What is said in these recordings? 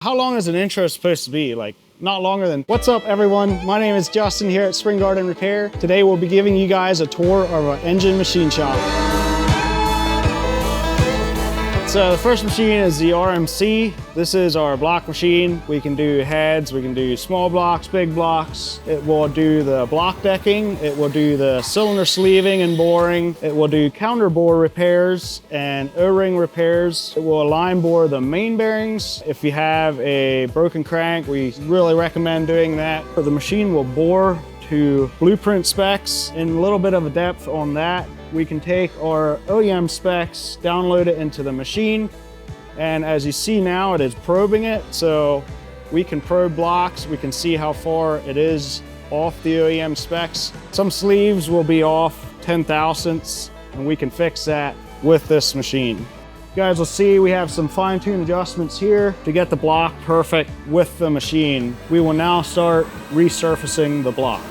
How long is an intro supposed to be? Like, not longer than... What's up, everyone? My name is Justin here at Spring Garden Repair. Today we'll be giving you guys a tour of our engine machine shop. So the first machine is the RMC. This is our block machine. We can do heads, we can do small blocks, big blocks. It will do the block decking. It will do the cylinder sleeving and boring. It will do counter bore repairs and O-ring repairs. It will align bore the main bearings. If you have a broken crank, we really recommend doing that. The machine will bore to blueprint specs and a little bit of a depth on that. We can take our OEM specs, download it into the machine, and as you see now, it is probing it. So we can probe blocks, we can see how far it is off the OEM specs. Some sleeves will be off 10 thousandths, and we can fix that with this machine. You guys will see we have some fine-tune adjustments here to get the block perfect with the machine. We will now start resurfacing the block.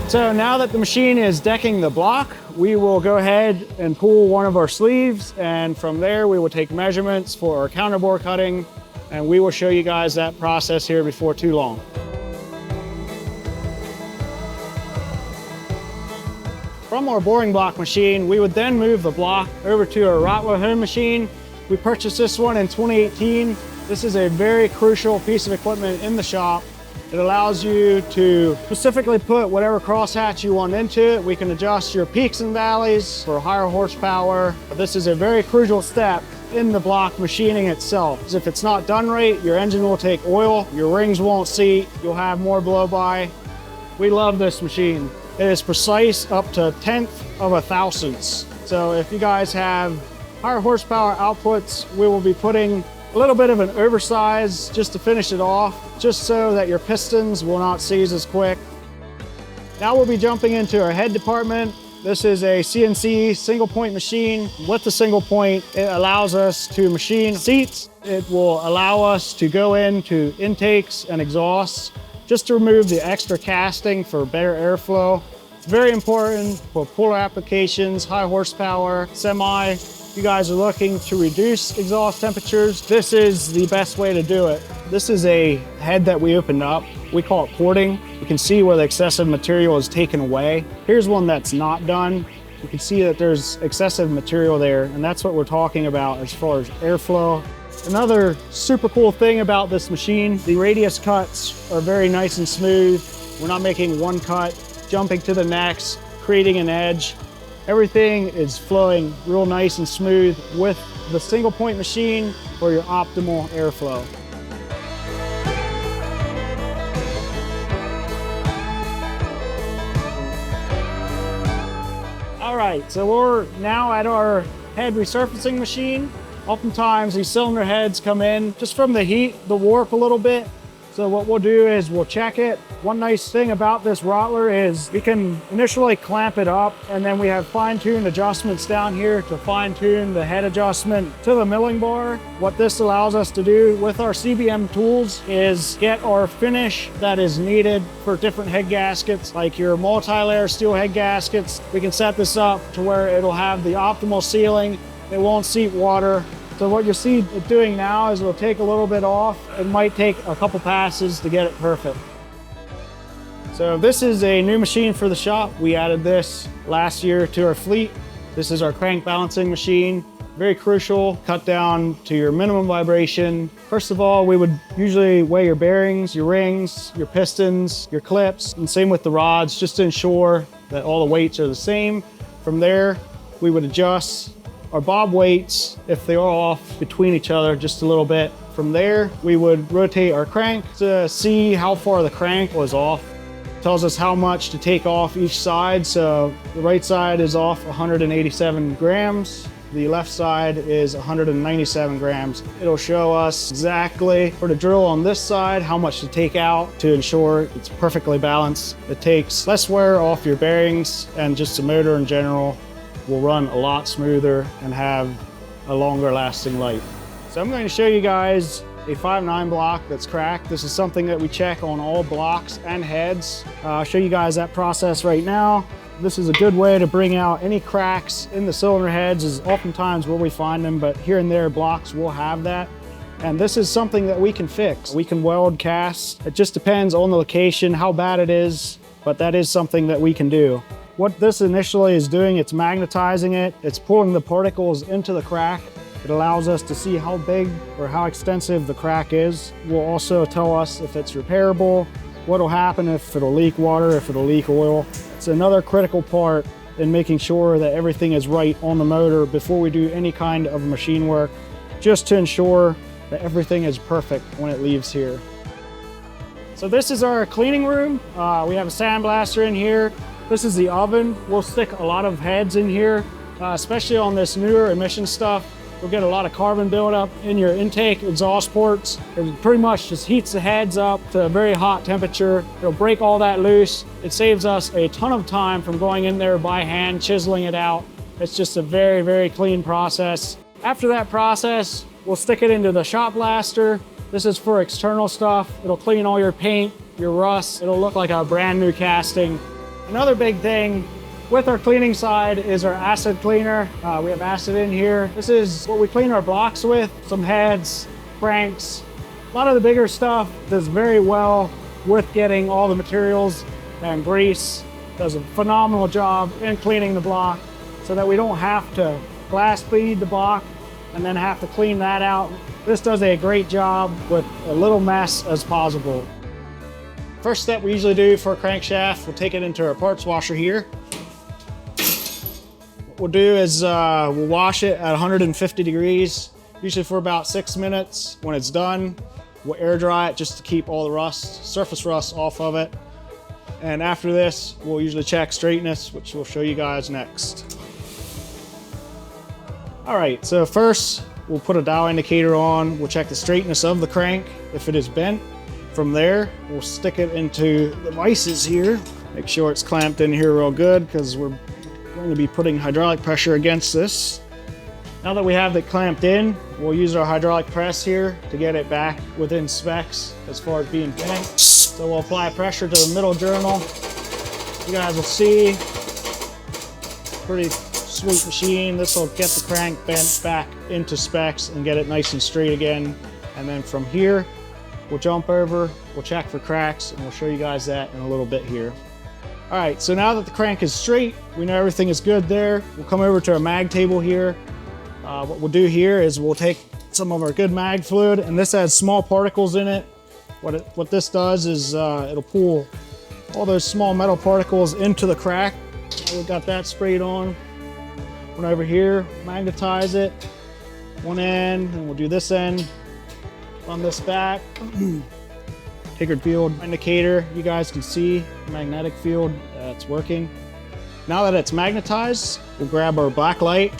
So now that the machine is decking the block, we will go ahead and pull one of our sleeves, and from there we will take measurements for our counterbore cutting, and we will show you guys that process here before too long. From our boring block machine, we would then move the block over to our Rottler home machine. We purchased this one in 2018. This is a very crucial piece of equipment in the shop. It allows you to specifically put whatever crosshatch you want into it. We can adjust your peaks and valleys for higher horsepower. This is a very crucial step in the block machining itself. If it's not done right, your engine will take oil, your rings won't seat, you'll have more blow by. We love this machine. It is precise up to 1/10 of a thousandths. So if you guys have higher horsepower outputs, we will be putting a little bit of an oversize just to finish it off, just so that your pistons will not seize as quick. Now we'll be jumping into our head department. This is a CNC single point machine. With the single point, it allows us to machine seats. It will allow us to go into intakes and exhausts just to remove the extra casting for better airflow. It's very important for puller applications, high horsepower, semi. You guys are looking to reduce exhaust temperatures, this is the best way to do it. This is a head that we opened up. We call it porting. You can see where the excessive material is taken away. Here's one that's not done. You can see that there's excessive material there, and that's what we're talking about as far as airflow. Another super cool thing about this machine, the radius cuts are very nice and smooth. We're not making one cut, jumping to the next, creating an edge. Everything is flowing real nice and smooth with the single point machine for your optimal airflow. All right, so we're now at our head resurfacing machine. Oftentimes these cylinder heads come in just from the heat, the warp a little bit. So what we'll do is we'll check it. One nice thing about this Rottler is we can initially clamp it up, and then we have fine-tuned adjustments down here to fine-tune the head adjustment to the milling bar. What this allows us to do with our CBM tools is get our finish that is needed for different head gaskets, like your multi-layer steel head gaskets. We can set this up to where it'll have the optimal sealing. It won't seep water. So what you'll see it doing now is it'll take a little bit off. It might take a couple passes to get it perfect. So this is a new machine for the shop. We added this last year to our fleet. This is our crank balancing machine. Very crucial, cut down to your minimum vibration. First of all, we would usually weigh your bearings, your rings, your pistons, your clips, and same with the rods, just to ensure that all the weights are the same. From there, we would adjust our bob weights if they are off between each other just a little bit. From there, we would rotate our crank to see how far the crank was off. It tells us how much to take off each side. So the right side is off 187 grams. The left side is 197 grams. It'll show us exactly for the drill on this side, how much to take out to ensure it's perfectly balanced. It takes less wear off your bearings, and just the motor in general will run a lot smoother and have a longer lasting life. So I'm going to show you guys a 5.9 block that's cracked. This is something that we check on all blocks and heads. I'll show you guys that process right now. This is a good way to bring out any cracks in the cylinder heads, is oftentimes where we find them, but here and there blocks will have that. And this is something that we can fix. We can weld, cast. It just depends on the location, how bad it is, but that is something that we can do. What this initially is doing, it's magnetizing it. It's pulling the particles into the crack. It allows us to see how big or how extensive the crack is. Will also tell us if it's repairable, what'll happen if it'll leak water, if it'll leak oil. It's another critical part in making sure that everything is right on the motor before we do any kind of machine work, just to ensure that everything is perfect when it leaves here. So this is our cleaning room. We have a sandblaster in here. This is the oven. We'll stick a lot of heads in here, especially on this newer emission stuff. You'll get a lot of carbon buildup in your intake exhaust ports. It pretty much just heats the heads up to a very hot temperature. It'll break all that loose. It saves us a ton of time from going in there by hand, chiseling it out. It's just a very, very clean process. After that process, we'll stick it into the shop blaster. This is for external stuff. It'll clean all your paint, your rust. It'll look like a brand new casting. Another big thing with our cleaning side is our acid cleaner. We have acid in here. This is what we clean our blocks with. Some heads, cranks, a lot of the bigger stuff does very well with getting all the materials and grease. Does a phenomenal job in cleaning the block so that we don't have to blast feed the block and then have to clean that out. This does a great job with a little mess as possible. First step we usually do for a crankshaft, we'll take it into our parts washer here. What we'll do is we'll wash it at 150 degrees, usually for about 6 minutes. When it's done, we'll air dry it just to keep all the rust, surface rust off of it. And after this, we'll usually check straightness, which we'll show you guys next. All right, so first we'll put a dial indicator on. We'll check the straightness of the crank, if it is bent. From there, we'll stick it into the vices here. Make sure it's clamped in here real good because we're going to be putting hydraulic pressure against this. Now that we have it clamped in, we'll use our hydraulic press here to get it back within specs as far as being bent. So we'll apply pressure to the middle journal. You guys will see, pretty sweet machine. This will get the crank bent back into specs and get it nice and straight again. And then from here, we'll jump over, we'll check for cracks, and we'll show you guys that in a little bit here. All right, so now that the crank is straight, we know everything is good there. We'll come over to our mag table here. What we'll do here is we'll take some of our good mag fluid, and this has small particles in it. What this does is it'll pull all those small metal particles into the crack. We've got that sprayed on. One over here, magnetize it. One end, and we'll do this end. On this back, Higard field indicator, you guys can see the magnetic field, it's working. Now that it's magnetized, we'll grab our black light.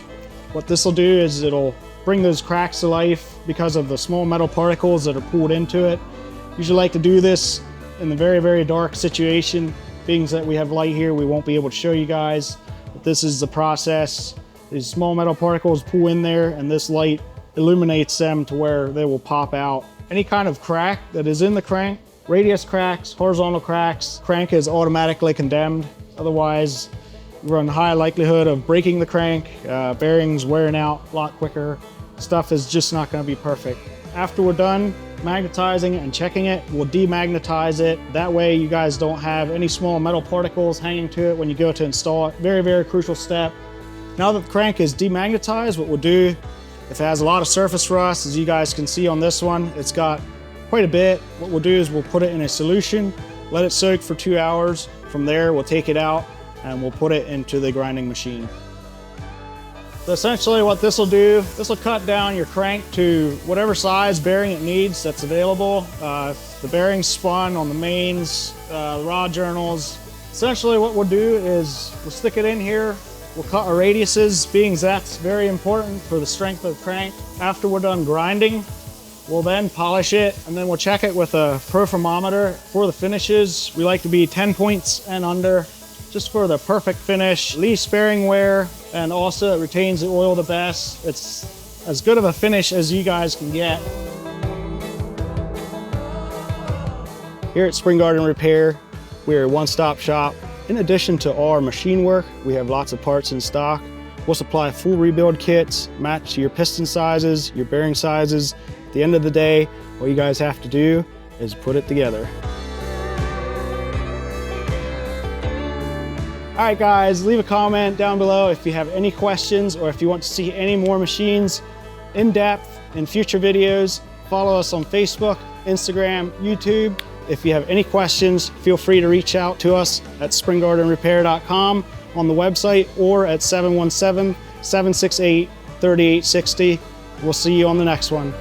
What this will do is it'll bring those cracks to life because of the small metal particles that are pulled into it. Usually like to do this in the very, very dark situation. Being that we have light here, we won't be able to show you guys, but this is the process. These small metal particles pull in there and this light illuminates them to where they will pop out. Any kind of crack that is in the crank, radius cracks, horizontal cracks, crank is automatically condemned. Otherwise, you run high likelihood of breaking the crank, bearings wearing out a lot quicker. Stuff is just not going to be perfect. After we're done magnetizing and checking it, we'll demagnetize it. That way you guys don't have any small metal particles hanging to it when you go to install it. Very, very crucial step. Now that the crank is demagnetized, what we'll do, if it has a lot of surface rust, as you guys can see on this one, it's got quite a bit. What we'll do is we'll put it in a solution, let it soak for 2 hours. From there, we'll take it out and we'll put it into the grinding machine. So essentially what this will do, this will cut down your crank to whatever size bearing it needs that's available. The bearings spun on the mains, rod journals. Essentially what we'll do is we'll stick it in here. We'll cut our radiuses, being that's very important for the strength of the crank. After we're done grinding, we'll then polish it and then we'll check it with a profilometer. For the finishes, we like to be 10 points and under, just for the perfect finish, least bearing wear, and also it retains the oil the best. It's as good of a finish as you guys can get. Here at Spring Garden Repair, we're a one-stop shop In addition to our machine work, we have lots of parts in stock. We'll supply full rebuild kits, match your piston sizes, your bearing sizes. At the end of the day, all you guys have to do is put it together. All right guys, leave a comment down below if you have any questions or if you want to see any more machines in depth in future videos. Follow us on Facebook, Instagram, YouTube. If you have any questions, feel free to reach out to us at springgardenrepair.com on the website or at 717-768-3860. We'll see you on the next one.